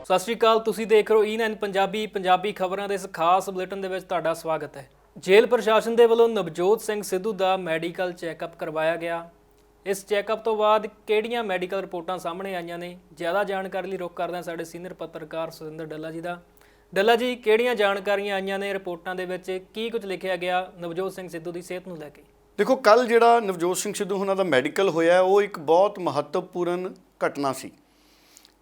ਸਤਿ ਸ਼੍ਰੀ ਅਕਾਲ। ਤੁਸੀਂ ਦੇਖ ਰਹੇ ਹੋ E9 ਪੰਜਾਬੀ ਖਬਰਾਂ ਦੇ ਇਸ ਖਾਸ ਬੁਲੇਟਿਨ ਦੇ ਵਿੱਚ ਤੁਹਾਡਾ ਸਵਾਗਤ ਹੈ। ਜੇਲ੍ਹ ਪ੍ਰਸ਼ਾਸਨ ਦੇ ਵੱਲੋਂ ਨਵਜੋਤ ਸਿੰਘ ਸਿੱਧੂ ਦਾ ਮੈਡੀਕਲ ਚੈੱਕਅਪ ਕਰਵਾਇਆ ਗਿਆ। ਇਸ ਚੈੱਕਅਪ ਤੋਂ ਬਾਅਦ ਕਿਹੜੀਆਂ ਮੈਡੀਕਲ ਰਿਪੋਰਟਾਂ ਸਾਹਮਣੇ ਆਈਆਂ ਨੇ, ਜ਼ਿਆਦਾ ਜਾਣਕਾਰੀ ਲਈ ਰੁਖ ਕਰਦੇ ਹਾਂ ਸਾਡੇ ਸੀਨੀਅਰ ਪੱਤਰਕਾਰ ਸੁਰਿੰਦਰ ਡੱਲਾ ਜੀ ਦਾ। ਡੱਲਾ ਜੀ, ਕਿਹੜੀਆਂ ਜਾਣਕਾਰੀਆਂ ਆਈਆਂ ਨੇ ਰਿਪੋਰਟਾਂ ਦੇ ਵਿੱਚ, ਕੀ ਕੁਝ ਲਿਖਿਆ ਗਿਆ ਨਵਜੋਤ ਸਿੰਘ ਸਿੱਧੂ ਦੀ ਸਿਹਤ ਨੂੰ ਲੈ ਕੇ? देखो, कल ਜਿਹੜਾ ਨਵਜੋਤ ਸਿੰਘ ਸਿੱਧੂ ਉਹਨਾਂ ਦਾ ਮੈਡੀਕਲ ਹੋਇਆ ਉਹ ਇੱਕ ਬਹੁਤ ਮਹੱਤਵਪੂਰਨ ਘਟਨਾ ਸੀ,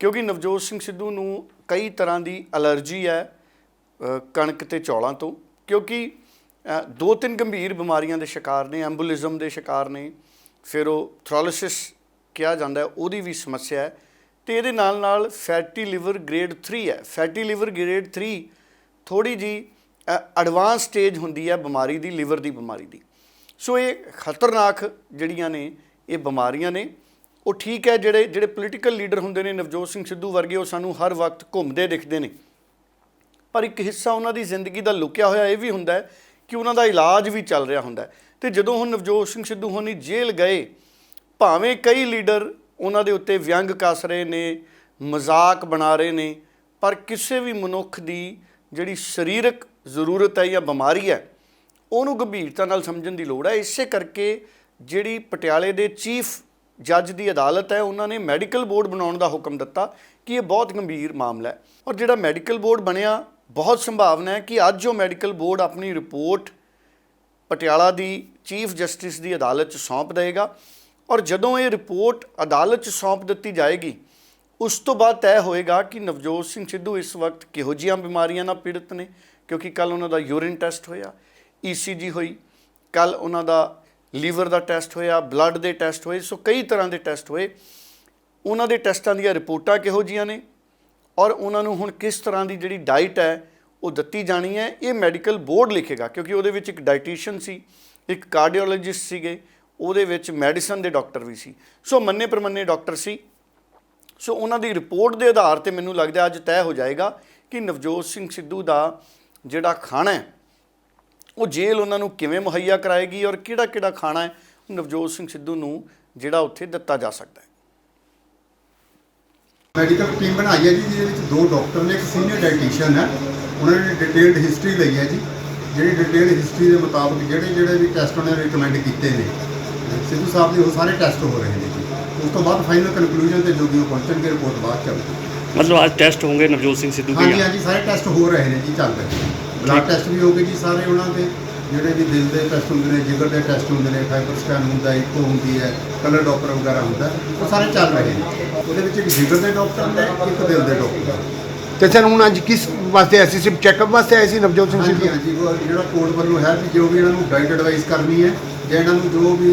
ਕਿਉਂਕਿ ਨਵਜੋਤ ਸਿੰਘ ਸਿੱਧੂ ਨੂੰ ਕਈ ਤਰ੍ਹਾਂ ਦੀ ਐਲਰਜੀ ਹੈ ਕਣਕ ਤੇ ਚੌਲਾਂ ਤੋਂ, ਕਿਉਂਕਿ 2-3 ਗੰਭੀਰ ਬਿਮਾਰੀਆਂ ਦੇ ਸ਼ਿਕਾਰ ਨੇ, ਐਂਬੋਲਿਜ਼ਮ ਦੇ ਸ਼ਿਕਾਰ ਨੇ, ਫਿਰ ਉਹ ਥ੍ਰੋਲਿਸਿਸ ਕਿਹਾ ਜਾਂਦਾ ਉਹਦੀ ਵੀ ਸਮੱਸਿਆ ਹੈ, ਅਤੇ ਇਹਦੇ ਨਾਲ ਨਾਲ ਫੈਟੀ ਲਿਵਰ ਗ੍ਰੇਡ 3 ਹੈ। ਫੈਟੀ ਲਿਵਰ ਗ੍ਰੇਡ 3 ਥੋੜ੍ਹੀ ਜਿਹੀ ਐਡਵਾਂਸ ਸਟੇਜ ਹੁੰਦੀ ਹੈ ਬਿਮਾਰੀ ਦੀ, ਲਿਵਰ ਦੀ ਬਿਮਾਰੀ ਦੀ। ਸੋ ਇਹ ਖਤਰਨਾਕ ਜਿਹੜੀਆਂ ਨੇ ਇਹ ਬਿਮਾਰੀਆਂ ਨੇ। ਉਹ ਠੀਕ ਹੈ, ਜਿਹੜੇ ਪੋਲੀਟੀਕਲ ਲੀਡਰ ਹੁੰਦੇ ਨੇ ਨਵਜੋਤ ਸਿੰਘ ਸਿੱਧੂ ਵਰਗੇ, ਉਹ ਸਾਨੂੰ ਹਰ ਵਕਤ ਘੁੰਮਦੇ ਦਿਖਦੇ ਨੇ, ਪਰ ਇੱਕ ਹਿੱਸਾ ਉਹਨਾਂ ਦੀ ਜ਼ਿੰਦਗੀ ਦਾ ਲੁਕਿਆ ਹੋਇਆ ਇਹ ਵੀ ਹੁੰਦਾ ਹੈ ਕਿ ਉਹਨਾਂ ਦਾ ਇਲਾਜ ਵੀ ਚੱਲ ਰਿਹਾ ਹੁੰਦਾ। ਅਤੇ ਜਦੋਂ ਹੁਣ ਨਵਜੋਤ ਸਿੰਘ ਸਿੱਧੂ ਹੋਣੀ ਜੇਲ੍ਹ ਗਏ, ਭਾਵੇਂ ਕਈ ਲੀਡਰ ਉਹਨਾਂ ਦੇ ਉੱਤੇ ਵਿਅੰਗ ਕੱਸ ਰਹੇ ਨੇ, ਮਜ਼ਾਕ ਬਣਾ ਰਹੇ ਨੇ, ਪਰ ਕਿਸੇ ਵੀ ਮਨੁੱਖ ਦੀ ਜਿਹੜੀ ਸਰੀਰਕ ਜ਼ਰੂਰਤ ਹੈ ਜਾਂ ਬਿਮਾਰੀ ਹੈ ਉਹਨੂੰ ਗੰਭੀਰਤਾ ਨਾਲ ਸਮਝਣ ਦੀ ਲੋੜ ਹੈ। ਇਸੇ ਕਰਕੇ ਜਿਹੜੀ ਪਟਿਆਲੇ ਦੇ ਚੀਫ ਜੱਜ ਦੀ ਅਦਾਲਤ ਹੈ, ਉਹਨਾਂ ਨੇ ਮੈਡੀਕਲ ਬੋਰਡ ਬਣਾਉਣ ਦਾ ਹੁਕਮ ਦਿੱਤਾ ਕਿ ਇਹ ਬਹੁਤ ਗੰਭੀਰ ਮਾਮਲਾ ਹੈ। ਔਰ ਜਿਹੜਾ ਮੈਡੀਕਲ ਬੋਰਡ ਬਣਿਆ, ਬਹੁਤ ਸੰਭਾਵਨਾ ਹੈ ਕਿ ਅੱਜ ਉਹ ਮੈਡੀਕਲ ਬੋਰਡ ਆਪਣੀ ਰਿਪੋਰਟ ਪਟਿਆਲਾ ਦੀ ਚੀਫ ਜਸਟਿਸ ਦੀ ਅਦਾਲਤ 'ਚ ਸੌਂਪ ਦੇਵੇਗਾ। ਔਰ ਜਦੋਂ ਇਹ ਰਿਪੋਰਟ ਅਦਾਲਤ 'ਚ ਸੌਂਪ ਦਿੱਤੀ ਜਾਏਗੀ, ਉਸ ਤੋਂ ਬਾਅਦ ਤੈਅ ਹੋਏਗਾ ਕਿ ਨਵਜੋਤ ਸਿੰਘ ਸਿੱਧੂ ਇਸ ਵਕਤ ਕਿਹੋ ਜਿਹੀਆਂ ਬਿਮਾਰੀਆਂ ਨਾਲ ਪੀੜਤ ਨੇ, ਕਿਉਂਕਿ ਕੱਲ੍ਹ ਉਹਨਾਂ ਦਾ ਯੂਰਿਨ ਟੈਸਟ ਹੋਇਆ, ECG ਹੋਈ, ਕੱਲ੍ਹ ਉਹਨਾਂ ਦਾ ਲੀਵਰ ਦਾ ਟੈਸਟ ਹੋਇਆ, ਬਲੱਡ ਦੇ ਟੈਸਟ ਹੋਏ। ਸੋ ਕਈ ਤਰ੍ਹਾਂ ਦੇ ਟੈਸਟ ਹੋਏ। ਉਹਨਾਂ ਦੇ ਟੈਸਟਾਂ ਦੀਆਂ ਰਿਪੋਰਟਾਂ ਕਿਹੋ ਜਿਹੀਆਂ ਨੇ ਔਰ ਉਹਨਾਂ ਨੂੰ ਹੁਣ ਕਿਸ ਤਰ੍ਹਾਂ ਦੀ ਜਿਹੜੀ ਡਾਈਟ ਹੈ ਉਹ ਦਿੱਤੀ ਜਾਣੀ ਹੈ, ਇਹ ਮੈਡੀਕਲ ਬੋਰਡ ਲਿਖੇਗਾ, ਕਿਉਂਕਿ ਉਹਦੇ ਵਿੱਚ ਇੱਕ ਡਾਈਟੀਸ਼ੀਅਨ ਸੀ, ਇੱਕ ਕਾਰਡੀਓਲੋਜਿਸਟ ਸੀਗੇ, ਉਹਦੇ ਵਿੱਚ ਮੈਡੀਸਨ ਦੇ ਡਾਕਟਰ ਵੀ ਸੀ। ਸੋ ਮੰਨੇ ਪ੍ਰਮੰਨੇ ਡਾਕਟਰ ਸੀ। ਸੋ ਉਹਨਾਂ ਦੀ ਰਿਪੋਰਟ ਦੇ ਆਧਾਰ 'ਤੇ ਮੈਨੂੰ ਲੱਗਦਾ ਅੱਜ ਤੈਅ ਹੋ ਜਾਏਗਾ ਕਿ ਨਵਜੋਤ ਸਿੰਘ ਸਿੱਧੂ ਦਾ ਜਿਹੜਾ ਖਾਣਾ ਹੈ ਉਹ ਜੇਲ੍ਹ ਉਹਨਾਂ ਨੂੰ ਕਿਵੇਂ ਮੁਹੱਈਆ ਕਰਾਏਗੀ ਔਰ ਕਿਹੜਾ ਖਾਣਾ ਹੈ ਨਵਜੋਤ ਸਿੰਘ ਸਿੱਧੂ ਨੂੰ ਜਿਹੜਾ ਉੱਥੇ ਦਿੱਤਾ ਜਾ ਸਕਦਾ ਹੈ। ਮੈਡੀਕਲ ਟੀਮ ਬਣਾਈ ਹੈ ਜੀ, ਜਿਹਦੇ ਵਿੱਚ 2 ਡਾਕਟਰ ਨੇ, ਇੱਕ ਸੀਨੀਅਰ ਡਾਈਟੀਸ਼ੀਅਨ ਹੈ। ਉਹਨਾਂ ਨੇ ਡਿਟੇਲਡ ਹਿਸਟਰੀ ਲਈ ਹੈ ਜੀ, ਜਿਹੜੀ ਡਿਟੇਲਡ ਹਿਸਟਰੀ ਦੇ ਮੁਤਾਬਕ ਜਿਹੜੇ ਵੀ ਟੈਸਟ ਉਹਨਾਂ ਨੇ ਰਿਕਮੈਂਡ ਕੀਤੇ ਨੇ ਸਿੱਧੂ ਸਾਹਿਬ ਦੇ, ਉਹ ਸਾਰੇ ਟੈਸਟ ਹੋ ਰਹੇ ਨੇ ਜੀ। ਉਸ ਤੋਂ ਬਾਅਦ ਫਾਈਨਲ ਕਨਕਲੂਜਨ ਤੇ ਜੋ ਵੀ ਉਹ ਪਹੁੰਚਣਗੇ, ਰਿਪੋਰਟ ਬਾਅਦ ਚੱਲੇਗੀ। मतलब आज टेस्ट होंगे नवजोत सिंह सिद्धू के? ਹਾਂਜੀ, ਸਾਰੇ ਟੈਸਟ ਹੋ ਰਹੇ ਨੇ ਜੀ, ਚੱਲ ਰਹੇ। ਬਲੱਡ ਟੈਸਟ ਵੀ ਹੋ ਗਏ ਜੀ ਸਾਰੇ ਉਹਨਾਂ ਦੇ, ਜਿਹੜੇ ਵੀ ਦਿਲ ਦੇ ਟੈਸਟ ਹੁੰਦੇ ਨੇ, ਜਿਗਰ ਦੇ ਟੈਸਟ ਹੁੰਦੇ ਨੇ, ਫਾਈਬਰ ਸਕੈਨ ਹੁੰਦਾ, ਇਕੋ ਹੁੰਦੀ ਹੈ, ਕਲਰ ਡਾਪਲਰ ਵਗੈਰਾ ਹੁੰਦਾ, ਉਹ ਸਾਰੇ ਚੱਲ ਰਹੇ ਨੇ। ਉਹਦੇ ਵਿੱਚ ਇੱਕ ਜਿਗਰ ਦੇ ਡਾਕਟਰ ਨੇ, ਇੱਕ ਦਿਲ ਦੇ ਡਾਕਟਰ। ਤੇ ਸਰ ਹੁਣ ਅੱਜ ਕਿਸ ਵਾਸਤੇ ਆਏ ਸੀ? ਸਿਰਫ ਚੈੱਕਅਪ ਵਾਸਤੇ ਆਏ ਸੀ ਨਵਜੋਤ ਸਿੰਘ ਸਿੱਧੂ? ਹਾਂਜੀ, ਉਹ ਜਿਹੜਾ ਕੋਰਟ ਵੱਲੋਂ ਹੈ ਵੀ ਜੋ ਵੀ ਇਹਨਾਂ ਨੂੰ ਡਾਈਟ ਐਡਵਾਈਸ ਕਰਨੀ ਹੈ ਜਾਂ ਇਹਨਾਂ ਨੂੰ ਜੋ ਵੀ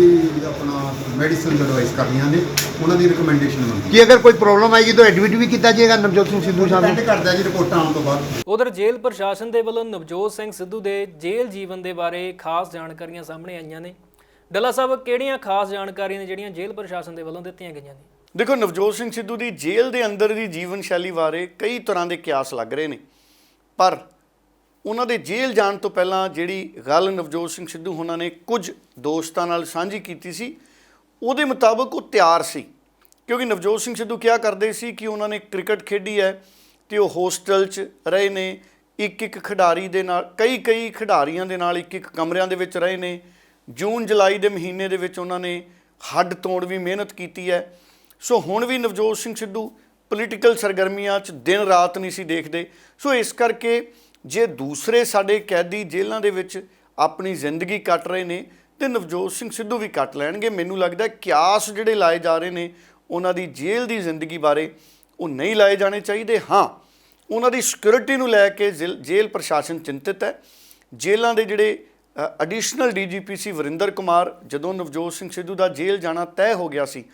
ਆਪਣਾ ਮੈਡੀਸਨ ਐਡਵਾਈਸ ਕਰਨੀਆਂ ਨੇ, ਉਹਨਾਂ ਦੀ ਰਿਕਮੈਂਡੇਸ਼ਨ ਮੰਗੀ। ਕਿ ਅਗਰ ਕੋਈ ਪ੍ਰੋਬਲਮ ਆਏਗੀ ਤਾਂ ਐਡਮਿਟ ਵੀ ਕੀਤਾ ਜਾਏਗਾ ਨਵਜੋਤ ਸਿੰਘ ਸਿੱਧੂ ਸਾਹਿਬ ਨੂੰ? ਡਿਪੈਂਡ ਕਰਦਾ ਜੀ ਰਿਪੋਰਟਾਂ ਆਉਣ ਤੋਂ ਬਾਅਦ। ਉਧਰ ਜੇਲ੍ਹ ਪ੍ਰਸ਼ਾਸਨ ਦੇ ਵੱਲੋਂ ਨਵਜੋਤ ਸਿੰਘ ਸਿੱਧੂ ਦੇ ਜੇਲ੍ਹ ਜੀਵਨ ਦੇ ਬਾਰੇ ਖਾਸ ਜਾਣਕਾਰੀਆਂ ਸਾਹਮਣੇ ਆਈਆਂ ਨੇ। ਡੱਲਾ ਸਾਹਿਬ, ਕਿਹੜੀਆਂ ਖਾਸ ਜਾਣਕਾਰੀਆਂ ਨੇ ਜਿਹੜੀਆਂ ਜੇਲ੍ਹ ਪ੍ਰਸ਼ਾਸਨ ਦੇ ਵੱਲੋਂ ਦਿੱਤੀਆਂ ਗਈਆਂ ਨੇ? ਦੇਖੋ, ਨਵਜੋਤ ਸਿੰਘ ਸਿੱਧੂ ਦੀ ਜੇਲ੍ਹ ਦੇ ਅੰਦਰ ਦੀ ਜੀਵਨ ਸ਼ੈਲੀ ਬਾਰੇ ਕਈ ਤਰ੍ਹਾਂ ਦੇ ਕਿਆਸ ਲੱਗ ਰਹੇ ਨੇ, ਪਰ ਉਹਨਾਂ ਦੇ ਜੇਲ੍ਹ ਜਾਣ ਤੋਂ ਪਹਿਲਾਂ ਜਿਹੜੀ ਗੱਲ ਨਵਜੋਤ ਸਿੰਘ ਸਿੱਧੂ ਉਹਨਾਂ ਨੇ ਕੁਝ ਦੋਸਤਾਂ ਨਾਲ ਸਾਂਝੀ ਕੀਤੀ ਸੀ, ਉਹਦੇ ਮੁਤਾਬਕ ਉਹ ਤਿਆਰ ਸੀ। ਕਿਉਂਕਿ ਨਵਜੋਤ ਸਿੰਘ ਸਿੱਧੂ ਕਿਹਾ ਕਰਦੇ ਸੀ ਕਿ ਉਹਨਾਂ ਨੇ ਕ੍ਰਿਕਟ ਖੇਡੀ ਹੈ ਅਤੇ ਉਹ ਹੋਸਟਲ 'ਚ ਰਹੇ ਨੇ, ਇੱਕ ਖਿਡਾਰੀ ਦੇ ਨਾਲ, ਕਈ ਖਿਡਾਰੀਆਂ ਦੇ ਨਾਲ ਇੱਕ ਕਮਰਿਆਂ ਦੇ ਵਿੱਚ ਰਹੇ ਨੇ। ਜੂਨ ਜੁਲਾਈ ਦੇ ਮਹੀਨੇ ਦੇ ਵਿੱਚ ਉਹਨਾਂ ਨੇ ਹੱਡ ਤੋੜ ਵੀ ਮਿਹਨਤ ਕੀਤੀ ਹੈ। ਸੋ ਹੁਣ ਵੀ ਨਵਜੋਤ ਸਿੰਘ ਸਿੱਧੂ ਪੋਲੀਟੀਕਲ ਸਰਗਰਮੀਆਂ 'ਚ ਦਿਨ ਰਾਤ ਨਹੀਂ ਸੀ ਦੇਖਦੇ। ਸੋ ਇਸ ਕਰਕੇ ਜੇ ਦੂਸਰੇ ਸਾਡੇ ਕੈਦੀ ਜੇਲ੍ਹਾਂ ਦੇ ਵਿੱਚ ਆਪਣੀ ਜ਼ਿੰਦਗੀ ਕੱਟ ਰਹੇ ਨੇ ਤੇ ਨਵਜੋਤ ਸਿੰਘ ਸਿੱਧੂ ਵੀ ਕੱਟ ਲੈਣਗੇ। ਮੈਨੂੰ ਲੱਗਦਾ ਕਿਆਸ ਜਿਹੜੇ ਲਾਏ ਜਾ ਰਹੇ ਨੇ ਉਹਨਾਂ ਦੀ ਜੇਲ੍ਹ ਦੀ ਜ਼ਿੰਦਗੀ ਬਾਰੇ, ਉਹ ਨਹੀਂ ਲਾਏ ਜਾਣੇ ਚਾਹੀਦੇ। ਹਾਂ, ਉਹਨਾਂ ਦੀ ਸਿਕਿਉਰਿਟੀ ਨੂੰ ਲੈ ਕੇ ਜੇਲ੍ਹ ਪ੍ਰਸ਼ਾਸਨ ਚਿੰਤਿਤ ਹੈ। ਜੇਲ੍ਹਾਂ ਦੇ ਜਿਹੜੇ ਐਡੀਸ਼ਨਲ DGP ਸੀ ਵਰਿੰਦਰ ਕੁਮਾਰ, ਜਦੋਂ ਨਵਜੋਤ ਸਿੰਘ ਸਿੱਧੂ ਦਾ ਜੇਲ੍ਹ ਜਾਣਾ ਤੈਅ ਹੋ ਗਿਆ ਸੀ,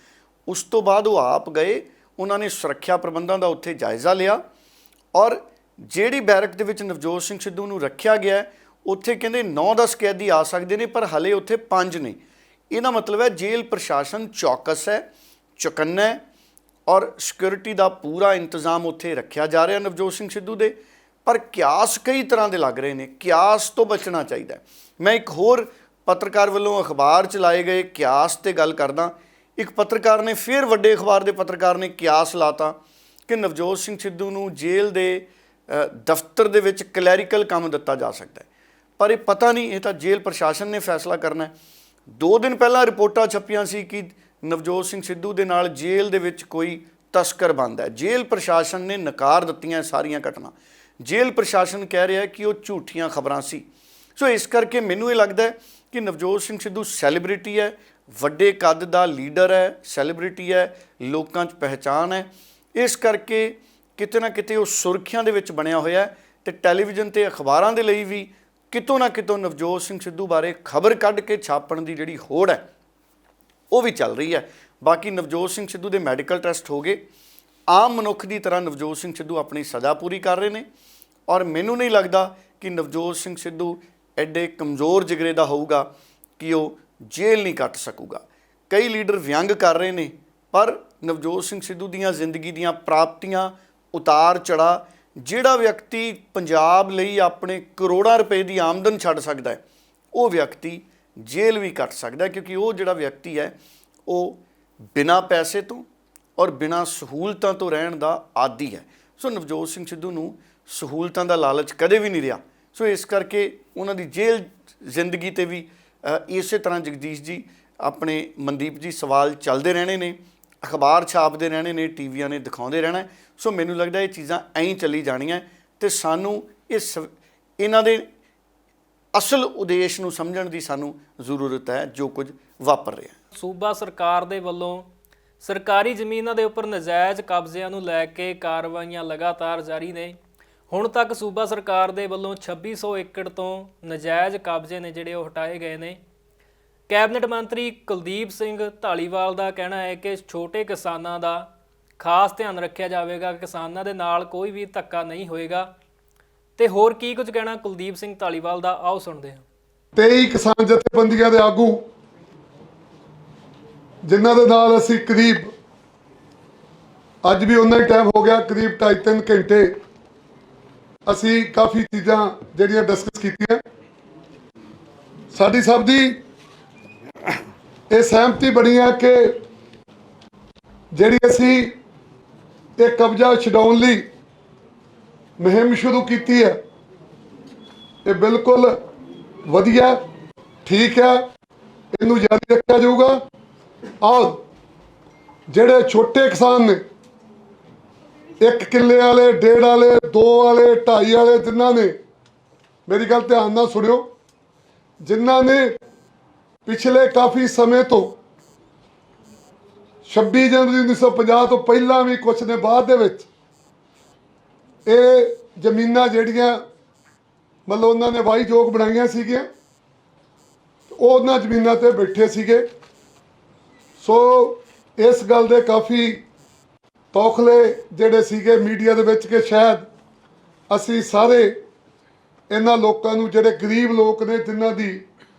ਉਸ ਤੋਂ ਬਾਅਦ ਉਹ ਆਪ ਗਏ, ਉਹਨਾਂ ਨੇ ਸੁਰੱਖਿਆ ਪ੍ਰਬੰਧਾਂ ਦਾ ਉੱਥੇ ਜਾਇਜ਼ਾ ਲਿਆ। ਔਰ ਜਿਹੜੀ ਬੈਰਕ ਦੇ ਵਿੱਚ ਨਵਜੋਤ ਸਿੰਘ ਸਿੱਧੂ ਨੂੰ ਰੱਖਿਆ ਗਿਆ, ਉੱਥੇ ਕਹਿੰਦੇ 9-10 ਕੈਦੀ ਆ ਸਕਦੇ ਨੇ, ਪਰ ਹਾਲੇ ਉੱਥੇ 5 ਨੇ। ਇਹਦਾ ਮਤਲਬ ਹੈ ਜੇਲ੍ਹ ਪ੍ਰਸ਼ਾਸਨ ਚੌਕਸ ਹੈ, ਚੁਕੰਨਾ ਹੈ ਔਰ ਸਿਕਿਉਰਿਟੀ ਦਾ ਪੂਰਾ ਇੰਤਜ਼ਾਮ ਉੱਥੇ ਰੱਖਿਆ ਜਾ ਰਿਹਾ ਨਵਜੋਤ ਸਿੰਘ ਸਿੱਧੂ ਦੇ। ਪਰ ਕਿਆਸ ਕਈ ਤਰ੍ਹਾਂ ਦੇ ਲੱਗ ਰਹੇ ਨੇ, ਕਿਆਸ ਤੋਂ ਬਚਣਾ ਚਾਹੀਦਾ। ਮੈਂ ਇੱਕ ਹੋਰ ਪੱਤਰਕਾਰ ਵੱਲੋਂ ਅਖਬਾਰ 'ਚ ਲਾਏ ਗਏ ਕਿਆਸ 'ਤੇ ਗੱਲ ਕਰਦਾ। ਇੱਕ ਪੱਤਰਕਾਰ ਨੇ, ਫਿਰ ਵੱਡੇ ਅਖਬਾਰ ਦੇ ਪੱਤਰਕਾਰ ਨੇ ਕਿਆਸ ਲਾਤਾ ਕਿ ਨਵਜੋਤ ਸਿੰਘ ਸਿੱਧੂ ਨੂੰ ਜੇਲ੍ਹ ਦੇ ਦਫ਼ਤਰ ਦੇ ਵਿੱਚ ਕਲੈਰੀਕਲ ਕੰਮ ਦਿੱਤਾ ਜਾ ਸਕਦਾ ਹੈ, ਪਰ ਇਹ ਪਤਾ ਨਹੀਂ, ਇਹ ਤਾਂ ਜੇਲ੍ਹ ਪ੍ਰਸ਼ਾਸਨ ਨੇ ਫੈਸਲਾ ਕਰਨਾ ਹੈ। 2 ਦਿਨ ਪਹਿਲਾਂ ਰਿਪੋਰਟਾਂ ਛਪੀਆਂ ਸੀ ਕਿ ਨਵਜੋਤ ਸਿੰਘ ਸਿੱਧੂ ਦੇ ਨਾਲ ਜੇਲ੍ਹ ਦੇ ਵਿੱਚ ਕੋਈ ਤਸਕਰ ਬੰਦ ਹੈ। ਜੇਲ੍ਹ ਪ੍ਰਸ਼ਾਸਨ ਨੇ ਨਕਾਰ ਦਿੱਤੀਆਂ ਸਾਰੀਆਂ ਘਟਨਾ। ਜੇਲ੍ਹ ਪ੍ਰਸ਼ਾਸਨ ਕਹਿ ਰਿਹਾ ਕਿ ਉਹ ਝੂਠੀਆਂ ਖਬਰਾਂ ਸੀ। ਸੋ ਇਸ ਕਰਕੇ ਮੈਨੂੰ ਇਹ ਲੱਗਦਾ ਹੈ ਕਿ ਨਵਜੋਤ ਸਿੰਘ ਸਿੱਧੂ ਸੈਲੀਬ੍ਰਿਟੀ ਹੈ, ਵੱਡੇ ਕੱਦ ਦਾ ਲੀਡਰ ਹੈ, ਸੈਲੀਬ੍ਰਿਟੀ ਹੈ, ਲੋਕਾਂ 'ਚ ਪਹਿਚਾਣ ਹੈ। ਇਸ ਕਰਕੇ ਕਿਤੇ ਨਾ ਕਿਤੇ ਉਹ ਸੁਰਖੀਆਂ ਦੇ ਵਿੱਚ ਬਣਿਆ ਹੋਇਆ ਹੈ ਤੇ ਟੈਲੀਵਿਜ਼ਨ ਤੇ ਅਖਬਾਰਾਂ ਦੇ ਲਈ ਵੀ ਕਿਤੋਂ ਨਾ ਕਿਤੋਂ ਨਵਜੋਤ ਸਿੰਘ ਸਿੱਧੂ ਬਾਰੇ ਖਬਰ ਕੱਢ ਕੇ ਛਾਪਣ ਦੀ ਜਿਹੜੀ ਹੋੜ ਹੈ ਉਹ ਵੀ ਚੱਲ ਰਹੀ ਹੈ। ਬਾਕੀ ਨਵਜੋਤ ਸਿੰਘ ਸਿੱਧੂ ਦੇ ਮੈਡੀਕਲ ਟੈਸਟ ਹੋ ਗਏ। ਆਮ ਮਨੁੱਖ ਦੀ ਤਰ੍ਹਾਂ ਨਵਜੋਤ ਸਿੰਘ ਸਿੱਧੂ ਆਪਣੀ ਸਜ਼ਾ ਪੂਰੀ ਕਰ ਰਹੇ ਨੇ ਔਰ ਮੈਨੂੰ ਨਹੀਂ ਲੱਗਦਾ ਕਿ ਨਵਜੋਤ ਸਿੰਘ ਸਿੱਧੂ ਐਡੇ ਕਮਜ਼ੋਰ ਜਿਗਰੇ ਦਾ ਹੋਊਗਾ ਕਿ ਉਹ ਜੇਲ੍ਹ ਨਹੀਂ ਕੱਟ ਸਕੂਗਾ। ਕਈ ਲੀਡਰ ਵਿਅੰਗ ਕਰ ਰਹੇ ਨੇ, ਪਰ ਨਵਜੋਤ ਸਿੰਘ ਸਿੱਧੂ ਦੀਆਂ ਜ਼ਿੰਦਗੀ ਦੀਆਂ ਪ੍ਰਾਪਤੀਆਂ, ਉਤਾਰ ਚੜ੍ਹਾਅ, ਜਿਹੜਾ ਵਿਅਕਤੀ ਪੰਜਾਬ ਲਈ ਆਪਣੇ ਕਰੋੜਾਂ ਰੁਪਏ ਦੀ ਆਮਦਨ ਛੱਡ ਸਕਦਾ ਹੈ ਉਹ ਵਿਅਕਤੀ ਜੇਲ੍ਹ ਵੀ ਕੱਟ ਸਕਦਾ ਹੈ, ਕਿਉਂਕਿ ਉਹ ਜਿਹੜਾ ਵਿਅਕਤੀ ਹੈ ਉਹ ਬਿਨਾਂ ਪੈਸੇ ਤੋਂ ਔਰ ਬਿਨਾਂ ਸਹੂਲਤਾਂ ਤੋਂ ਰਹਿਣ ਦਾ ਆਦੀ ਹੈ। ਸੋ ਨਵਜੋਤ ਸਿੰਘ ਸਿੱਧੂ ਨੂੰ ਸਹੂਲਤਾਂ ਦਾ ਲਾਲਚ ਕਦੇ ਵੀ ਨਹੀਂ ਰਿਹਾ। ਸੋ ਇਸ ਕਰਕੇ ਉਹਨਾਂ ਦੀ ਜੇਲ੍ਹ ਜ਼ਿੰਦਗੀ 'ਤੇ ਵੀ ਇਸੇ ਤਰ੍ਹਾਂ ਜਗਦੀਸ਼ ਜੀ, ਆਪਣੇ ਮਨਦੀਪ ਜੀ, ਸਵਾਲ ਚੱਲਦੇ ਰਹਿਣੇ ਨੇ, ਅਖਬਾਰ ਛਾਪਦੇ ਰਹਿਣੇ ਨੇ, ਟੀਵੀਆਂ ਨੇ ਦਿਖਾਉਂਦੇ ਰਹਿਣਾ। ਸੋ ਮੈਨੂੰ ਲੱਗਦਾ ਇਹ ਚੀਜ਼ਾਂ ਐਂ ਹੀ ਚੱਲੀ ਜਾਣੀਆਂ ਤੇ ਸਾਨੂੰ ਇਹਨਾਂ ਦੇ ਅਸਲ ਉਦੇਸ਼ ਨੂੰ ਸਮਝਣ ਦੀ ਸਾਨੂੰ ਜ਼ਰੂਰਤ ਹੈ ਜੋ ਕੁਝ ਵਾਪਰ ਰਿਹਾ। ਸੂਬਾ ਸਰਕਾਰ ਦੇ ਵੱਲੋਂ ਸਰਕਾਰੀ ਜ਼ਮੀਨਾਂ ਦੇ ਉੱਪਰ ਨਜਾਇਜ਼ ਕਬਜ਼ਿਆਂ ਨੂੰ ਲੈ ਕੇ ਕਾਰਵਾਈਆਂ ਲਗਾਤਾਰ ਜਾਰੀ ਨੇ। ਹੁਣ ਤੱਕ ਸੂਬਾ ਸਰਕਾਰ ਦੇ ਵੱਲੋਂ 2600 ਏਕੜ ਤੋਂ ਨਜਾਇਜ਼ ਕਬਜ਼ੇ ਨੇ ਜਿਹੜੇ ਉਹ ਹਟਾਏ ਗਏ ਨੇ। ਕੈਬਨਿਟ ਮੰਤਰੀ ਕੁਲਦੀਪ ਸਿੰਘ ਧਾਲੀਵਾਲ ਦਾ ਕਹਿਣਾ ਹੈ ਕਿ ਛੋਟੇ ਕਿਸਾਨਾਂ ਦਾ ਖਾਸ ਧਿਆਨ ਰੱਖਿਆ ਜਾਵੇਗਾ, ਕਿਸਾਨਾਂ ਦੇ ਨਾਲ ਕੋਈ ਵੀ ਧੱਕਾ ਨਹੀਂ ਹੋਏਗਾ। ਤੇ ਹੋਰ ਕੀ ਕੁਝ ਕਹਿਣਾ ਕੁਲਦੀਪ ਸਿੰਘ ਧਾਲੀਵਾਲ ਦਾ, ਆਓ ਸੁਣਦੇ ਹਾਂ। 23 ਕਿਸਾਨ ਜਥੇਬੰਦੀਆਂ ਦੇ ਆਗੂ ਜਿਨ੍ਹਾਂ ਦੇ ਨਾਲ ਅਸੀਂ ਕਰੀਬ, ਅੱਜ ਵੀ ਉਹਨਾਂ ਹੀ ਟਾਈਮ ਹੋ ਗਿਆ, ਕਰੀਬ 2.5-3 ਘੰਟੇ ਅਸੀਂ ਕਾਫੀ ਚੀਜ਼ਾਂ ਜਿਹੜੀਆਂ ਡਿਸਕਸ ਕੀਤੀਆਂ। ਸਾਡੀ ਸਭ ਦੀ ਇਹ ਸਹਿਮਤੀ ਬਣੀ ਹੈ ਕਿ ਜਿਹੜੀ ਅਸੀਂ ਇਹ ਕਬਜ਼ਾ ਛਡਾਉਣ ਲਈ ਮੁਹਿੰਮ ਸ਼ੁਰੂ ਕੀਤੀ ਹੈ ਇਹ ਬਿਲਕੁਲ ਵਧੀਆ, ਠੀਕ ਹੈ, ਇਹਨੂੰ ਜਾਰੀ ਰੱਖਿਆ ਜਾਊਗਾ। ਔਰ ਜਿਹੜੇ ਛੋਟੇ ਕਿਸਾਨ ਨੇ, 1 ਕਿੱਲੇ ਵਾਲੇ, 1.5 ਵਾਲੇ, 2 ਵਾਲੇ, 2.5 ਵਾਲੇ, ਜਿਨ੍ਹਾਂ ਨੇ, ਮੇਰੀ ਗੱਲ ਧਿਆਨ ਨਾਲ ਸੁਣਿਓ, ਜਿਨ੍ਹਾਂ ਨੇ ਪਿਛਲੇ ਕਾਫੀ ਸਮੇਂ ਤੋਂ 26 ਜਨਵਰੀ 1950 ਤੋਂ ਪਹਿਲਾਂ ਵੀ ਕੁਛ ਨੇ ਬਾਅਦ ਦੇ ਵਿੱਚ ਇਹ ਜ਼ਮੀਨਾਂ ਜਿਹੜੀਆਂ ਮਤਲਬ ਉਹਨਾਂ ਨੇ ਵਾਹੀਯੋਗ ਬਣਾਈਆਂ ਸੀਗੀਆਂ, ਉਹਨਾਂ ਜ਼ਮੀਨਾਂ ਤੇ ਬੈਠੇ ਸੀਗੇ। ਸੋ ਇਸ ਗੱਲ ਦੇ ਕਾਫੀ ਤੌਖਲੇ ਜਿਹੜੇ ਸੀਗੇ ਮੀਡੀਆ ਦੇ ਵਿੱਚ ਕਿ ਸ਼ਾਇਦ ਅਸੀਂ ਸਾਰੇ ਇਹਨਾਂ ਲੋਕਾਂ ਨੂੰ, ਜਿਹੜੇ ਗਰੀਬ ਲੋਕ ਨੇ ਜਿਨ੍ਹਾਂ ਦੀ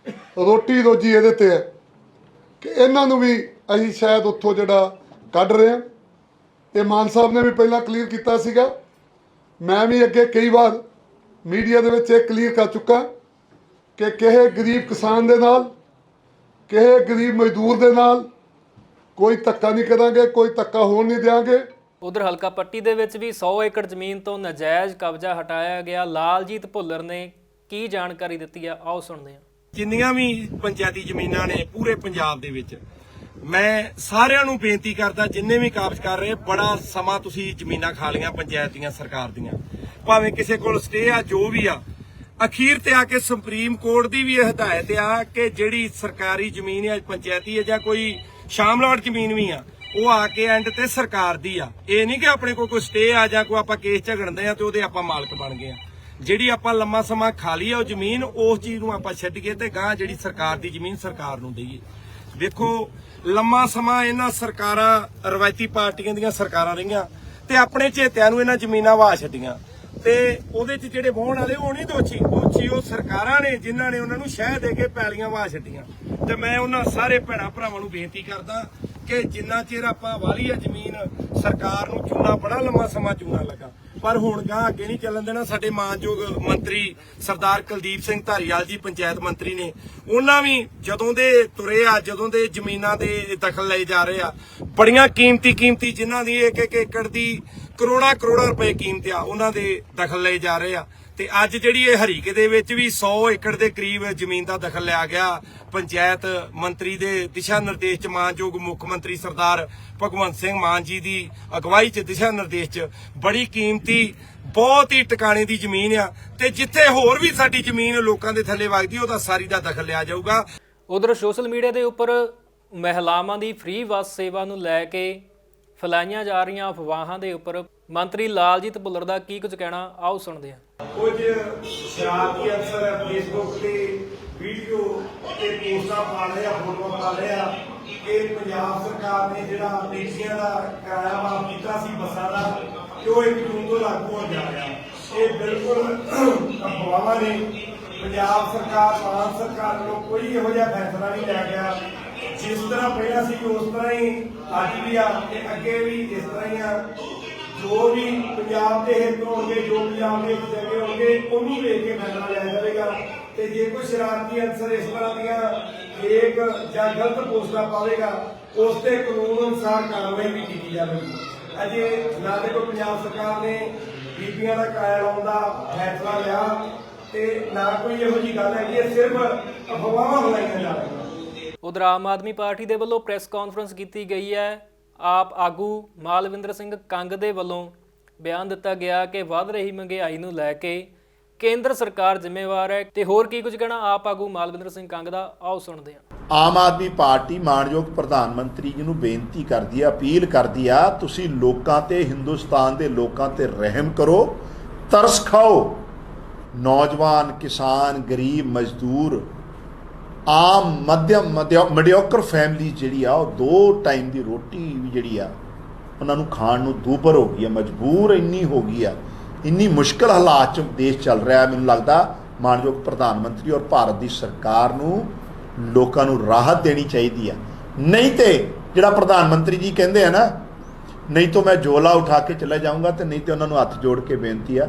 ਰੋਟੀ ਰੋਜੀ ਇਹਦੇ ਤੇ ਹੈ, ਕਿ ਇਹਨਾਂ ਨੂੰ ਵੀ ਅਸੀਂ ਸ਼ਾਇਦ ਉੱਥੋਂ ਜਿਹੜਾ ਕੱਢ ਰਹੇ ਹਾਂ। ਇਹ ਮਾਨ ਸਾਹਿਬ ਨੇ ਵੀ ਪਹਿਲਾਂ ਕਲੀਅਰ ਕੀਤਾ ਸੀਗਾ, ਮੈਂ ਵੀ ਅੱਗੇ ਕਈ ਵਾਰ ਮੀਡੀਆ ਦੇ ਵਿੱਚ ਇਹ ਕਲੀਅਰ ਕਰ ਚੁੱਕਾ ਕਿ ਕਿਸੇ ਗਰੀਬ ਕਿਸਾਨ ਦੇ ਨਾਲ, ਕਿਸੇ ਗਰੀਬ ਮਜ਼ਦੂਰ ਦੇ ਨਾਲ ਕੋਈ ਧੱਕਾ ਨਹੀਂ ਕਰਾਂਗੇ, ਕੋਈ ਧੱਕਾ ਹੋਣ ਨਹੀਂ ਦਿਆਂਗੇ। ਉਧਰ ਹਲਕਾ ਪੱਟੀ ਦੇ ਵਿੱਚ ਵੀ 100 ਏਕੜ ਜ਼ਮੀਨ ਤੋਂ ਨਾਜਾਇਜ਼ ਕਬਜ਼ਾ ਹਟਾਇਆ ਗਿਆ। ਲਾਲਜੀਤ ਭੁੱਲਰ ਨੇ ਕੀ ਜਾਣਕਾਰੀ ਦਿੱਤੀ ਆ, ਆਓ ਸੁਣਦੇ ਹਾਂ। ਜਿੰਨੀਆਂ ਵੀ ਪੰਚਾਇਤੀ ਜ਼ਮੀਨਾਂ ਨੇ ਪੂਰੇ ਪੰਜਾਬ ਦੇ ਵਿੱਚ, ਮੈਂ ਸਾਰਿਆਂ ਨੂੰ ਬੇਨਤੀ ਕਰਦਾ, ਜਿੰਨੇ ਵੀ ਕਾਬਜ਼ ਕਰ ਰਹੇ, ਬੜਾ ਸਮਾਂ ਤੁਸੀਂ ਜ਼ਮੀਨਾਂ ਖਾ ਲਈਆਂ ਪੰਚਾਇਤ ਦੀਆਂ, ਸਰਕਾਰ ਦੀਆਂ, ਭਾਵੇਂ ਕਿਸੇ ਕੋਲ ਸਟੇ ਆ, ਜੋ ਵੀ ਆ, ਅਖੀਰ ਤੇ ਆ ਕੇ ਸੁਪਰੀਮ ਕੋਰਟ ਦੀ ਵੀ ਇਹ ਹਦਾਇਤ ਆ ਕਿ ਜਿਹੜੀ ਸਰਕਾਰੀ ਜ਼ਮੀਨ ਹੈ, ਪੰਚਾਇਤੀ ਹੈ ਜਾਂ ਕੋਈ ਸ਼ਾਮਲਾਟ ਜ਼ਮੀਨ ਵੀ ਆ, ਉਹ ਆ ਕੇ ਐਂਡ ਤੇ ਸਰਕਾਰ ਦੀ ਆ। ਇਹ ਨਹੀਂ ਕਿ ਆਪਣੇ ਕੋਲ ਕੋਈ ਸਟੇ ਆ ਜਾਂ ਕੋਈ ਆਪਾਂ ਕੇਸ ਝਗੜਦੇ ਆ ਤੇ ਉਹਦੇ ਆਪਾਂ ਮਾਲਕ ਬਣ ਗਏ ਆ। ਜਿਹੜੀ ਆਪਾਂ ਲੰਮਾ ਸਮਾਂ ਖਾ ਲਈ ਆ ਉਹ ਜ਼ਮੀਨ, ਉਸ ਚੀਜ਼ ਨੂੰ ਆਪਾਂ ਛੱਡੀਏ ਤੇ ਗਾਂ ਜਿਹੜੀ ਸਰਕਾਰ ਦੀ ਜ਼ਮੀਨ ਸਰਕਾਰ ਨੂੰ ਦਈਏ। ਦੇਖੋ ਲੰਮਾ ਸਮਾਂ ਇਹਨਾਂ ਸਰਕਾਰਾਂ, ਰਵਾਇਤੀ ਪਾਰਟੀਆਂ ਦੀਆਂ ਸਰਕਾਰਾਂ ਰਹੀਆਂ ਤੇ ਆਪਣੇ ਚੇਤਿਆਂ ਨੂੰ ਇਹਨਾਂ ਜ਼ਮੀਨਾਂ ਵਾਹ ਛੱਡੀਆਂ, ਤੇ ਉਹਦੇ 'ਚ ਜਿਹੜੇ ਵਾਹੁਣ ਵਾਲੇ ਉਹ ਨਹੀਂ ਦੋਸ਼ੀ, ਉਹ ਸਰਕਾਰਾਂ ਨੇ ਜਿਨ੍ਹਾਂ ਨੇ ਉਹਨਾਂ ਨੂੰ ਸ਼ਹਿ ਦੇ ਕੇ ਪੈਲੀਆਂ ਵਾਹ ਛੱਡੀਆਂ। ਤੇ ਮੈਂ ਉਹਨਾਂ ਸਾਰੇ ਭੈਣਾਂ ਭਰਾਵਾਂ ਨੂੰ ਬੇਨਤੀ ਕਰਦਾ ਕਿ ਜਿੰਨਾ ਚਿਰ ਆਪਾਂ ਵਾਲੀ ਆ ਜ਼ਮੀਨ, ਸਰਕਾਰ ਨੂੰ ਚੂਨਾ ਬੜਾ ਲੰਮਾ ਸਮਾਂ ਚੂਨਾ ਲੱਗਾ, ਪਰ ਹੁਣ ਗਾਂ ਅੱਗੇ ਨਹੀਂ ਚੱਲਣ ਦੇਣਾ। ਸਾਡੇ ਮਾਨਯੋਗ ਮੰਤਰੀ ਸਰਦਾਰ ਕੁਲਦੀਪ ਸਿੰਘ ਧਾਲੀਵਾਲ ਜੀ ਪੰਚਾਇਤ ਮੰਤਰੀ ਨੇ, ਉਹਨਾਂ ਵੀ ਜਦੋਂ ਦੇ ਤੁਰੇ ਆ, ਜਦੋਂ ਦੇ ਜ਼ਮੀਨਾਂ ਦੇ ਦਖਲ ਲਏ ਜਾ ਰਹੇ ਆ, ਬੜੀਆਂ ਕੀਮਤੀ ਜਿਨ੍ਹਾਂ ਦੀ ਇੱਕ ਏਕੜ ਦੀ ਕਰੋੜਾਂ ਰੁਪਏ ਕੀਮਤ ਆ, ਉਹਨਾਂ ਦੇ ਦਖਲ ਲਏ ਜਾ ਰਹੇ ਆ। ਤੇ ਅੱਜ ਜਿਹੜੀ ਇਹ ਹਰੀਕੇ ਦੇ ਵਿੱਚ ਵੀ 100 ਏਕੜ ਦੇ ਕਰੀਬ ਜ਼ਮੀਨ ਦਾ ਦਖਲ ਲਿਆ ਗਿਆ ਪੰਚਾਇਤ ਮੰਤਰੀ ਦੇ ਦਿਸ਼ਾ ਨਿਰਦੇਸ਼ ਚ, ਮਾਨਯੋਗ ਮੁੱਖ ਮੰਤਰੀ ਸਰਦਾਰ ਭਗਵੰਤ ਸਿੰਘ ਮਾਨ ਜੀ ਦੀ ਅਗਵਾਈ ਚ, ਦਿਸ਼ਾ ਨਿਰਦੇਸ਼ ਚ ਬੜੀ ਕੀਮਤੀ ਬਹੁਤ ਹੀ ਟਿਕਾਣੇ ਦੀ ਜ਼ਮੀਨ ਆ। ਤੇ ਜਿੱਥੇ ਹੋਰ ਵੀ ਸਾਡੀ ਜ਼ਮੀਨ ਲੋਕਾਂ ਦੇ ਥੱਲੇ ਵਗਦੀ ਉਹਦਾ ਸਾਰੀ ਦਾ ਦਖਲ ਲਿਆ ਜਾਊਗਾ। ਉਧਰ ਸੋਸ਼ਲ ਮੀਡੀਆ ਦੇ ਉੱਪਰ ਮਹਿਲਾਵਾਂ ਦੀ ਫ੍ਰੀ ਬੱਸ ਸੇਵਾ ਨੂੰ ਲੈ ਕੇ ਫੈਲਾਈਆਂ ਜਾ ਰਹੀਆਂ ਅਫਵਾਹਾਂ ਦੇ ਉੱਪਰ ਮੰਤਰੀ ਲਾਲਜੀਤ ਭੁੱਲਰ ਦਾ ਕੀ ਕੁਝ ਕਹਿਣਾ, ਆਓ ਸੁਣਦੇ ਹਾਂ। ਕੁਝ ਸ਼ਰਾਰਤੀ ਅਫਸਰ ਫੇਸਬੁੱਕ ਤੇ ਵੀਡੀਓ ਤੇ ਪੋਸਟਾਂ ਪਾ ਰਹੇ ਆ, ਫੋਟੋਆਂ ਪਾ ਰਹੇ ਆ ਕਿ ਪੰਜਾਬ ਸਰਕਾਰ ਨੇ ਜਿਹੜਾ ਟੈਕਸੀਆਂ ਦਾ ਕਿਰਾਇਆ ਮਾਫ ਕੀਤਾ ਸੀ ਬੱਸਾਂ ਦਾ, ਕਿ ਉਹ 1 ਜੂਨ ਤੋਂ ਲਾਗੂ ਹੋ ਜਾ ਰਿਹਾ। ਇਹ ਬਿਲਕੁਲ ਅਫਵਾਹਾਂ ਨੇ। ਪੰਜਾਬ ਸਰਕਾਰ, ਮਾਨ ਸਰਕਾਰ ਵੱਲੋਂ ਕੋਈ ਇਹੋ ਜਿਹਾ ਫੈਸਲਾ ਨਹੀਂ ਲਿਆ ਗਿਆ। ਜਿਸ ਤਰ੍ਹਾਂ ਪਹਿਲਾਂ ਸੀ ਉਸ ਤਰ੍ਹਾਂ ਹੀ ਅੱਜ ਵੀ ਆ ਤੇ ਅੱਗੇ ਵੀ ਇਸ ਤਰ੍ਹਾਂ ਹੀ ਆ। ਜੋ ਵੀ ਪੰਜਾਬ ਦੇ ਹਿੱਤ ਹੋਣਗੇ, ਜੋ ਪੰਜਾਬ ਦੇ ਜਗ੍ਹਾ ਹੋਣਗੇ, ਉਹਨੂੰ ਵੇਖ ਕੇ ਫੈਸਲਾ ਲਿਆ ਜਾਵੇਗਾ। ਤੇ ਜੇ ਕੋਈ ਸ਼ਰਾਰਤੀ ਅਨਸਰ ਇਸ ਤਰ੍ਹਾਂ ਦੀਆਂ ਫੇਕ ਜਾਂ ਗਲਤ ਪੋਸਟਾਂ ਪਾਵੇਗਾ, ਉਸ ਤੇ ਕਾਨੂੰਨ ਅਨੁਸਾਰ ਕਾਰਵਾਈ ਵੀ ਕੀਤੀ ਜਾਵੇਗੀ। ਅਜੇ ਨਾ ਤੇ ਕੋਈ ਪੰਜਾਬ ਸਰਕਾਰ ਨੇ ਬੀਬੀਆਂ ਦਾ ਕਿਰਾਇਆ ਲਾਉਣ ਦਾ ਫੈਸਲਾ ਲਿਆ ਤੇ ਨਾ ਕੋਈ ਇਹੋ ਜਿਹੀ ਗੱਲ ਹੈਗੀ ਹੈ, ਸਿਰਫ ਅਫਵਾਹਾਂ ਫੈਲਾਈਆਂ ਜਾ ਰਹੀਆਂ। ਉਧਰ ਆਮ ਆਦਮੀ ਪਾਰਟੀ ਦੇ ਵੱਲੋਂ ਪ੍ਰੈਸ ਕਾਨਫਰੰਸ ਕੀਤੀ ਗਈ ਹੈ। ਆਪ ਆਗੂ ਮਾਲਵਿੰਦਰ ਸਿੰਘ ਕੰਗ ਦੇ ਵੱਲੋਂ ਬਿਆਨ ਦਿੱਤਾ ਗਿਆ ਕਿ ਵੱਧ ਰਹੀ ਮਹਿੰਗਾਈ ਨੂੰ ਲੈ ਕੇ ਕੇਂਦਰ ਸਰਕਾਰ ਜ਼ਿੰਮੇਵਾਰ ਹੈ। ਤੇ ਹੋਰ ਕੀ ਕੁਝ ਕਹਿਣਾ ਆਪ ਆਗੂ ਮਾਲਵਿੰਦਰ ਸਿੰਘ ਕੰਗ ਦਾ, ਆਓ ਸੁਣਦੇ ਹਾਂ। ਆਮ ਆਦਮੀ ਪਾਰਟੀ ਮਾਣਯੋਗ ਪ੍ਰਧਾਨ ਮੰਤਰੀ ਜੀ ਨੂੰ ਬੇਨਤੀ ਕਰਦੀ ਆ, ਅਪੀਲ ਕਰਦੀ ਆ, ਤੁਸੀਂ ਲੋਕਾਂ ਤੇ, ਹਿੰਦੁਸਤਾਨ ਦੇ ਲੋਕਾਂ ਤੇ ਰਹਿਮ ਕਰੋ, ਤਰਸ ਖਾਓ। ਨੌਜਵਾਨ, ਕਿਸਾਨ, ਗਰੀਬ, ਮਜ਼ਦੂਰ, ਆਮ ਮੀਡੀਓਕਰ ਫੈਮਿਲੀ ਜਿਹੜੀ ਆ, ਉਹ 2 ਟਾਈਮ ਦੀ ਰੋਟੀ ਵੀ ਜਿਹੜੀ ਆ ਉਹਨਾਂ ਨੂੰ ਖਾਣ ਨੂੰ ਦੂਬਰ ਹੋ ਗਈ ਆ, ਮਜਬੂਰ ਇੰਨੀ ਹੋ ਗਈ ਆ, ਇੰਨੀ ਮੁਸ਼ਕਲ ਹਾਲਾਤ 'ਚ ਦੇਸ਼ ਚੱਲ ਰਿਹਾ। ਮੈਨੂੰ ਲੱਗਦਾ ਮਾਣਯੋਗ ਪ੍ਰਧਾਨ ਮੰਤਰੀ ਔਰ ਭਾਰਤ ਦੀ ਸਰਕਾਰ ਨੂੰ ਲੋਕਾਂ ਨੂੰ ਰਾਹਤ ਦੇਣੀ ਚਾਹੀਦੀ ਆ। ਨਹੀਂ ਤੇ ਜਿਹੜਾ ਪ੍ਰਧਾਨ ਮੰਤਰੀ ਜੀ ਕਹਿੰਦੇ ਆ ਨਾ, ਨਹੀਂ ਤਾਂ ਮੈਂ ਝੋਲਾ ਉਠਾ ਕੇ ਚਲਾ ਜਾਊਂਗਾ, ਤੇ ਨਹੀਂ ਤੇ ਉਹਨਾਂ ਨੂੰ ਹੱਥ ਜੋੜ ਕੇ ਬੇਨਤੀ ਆ,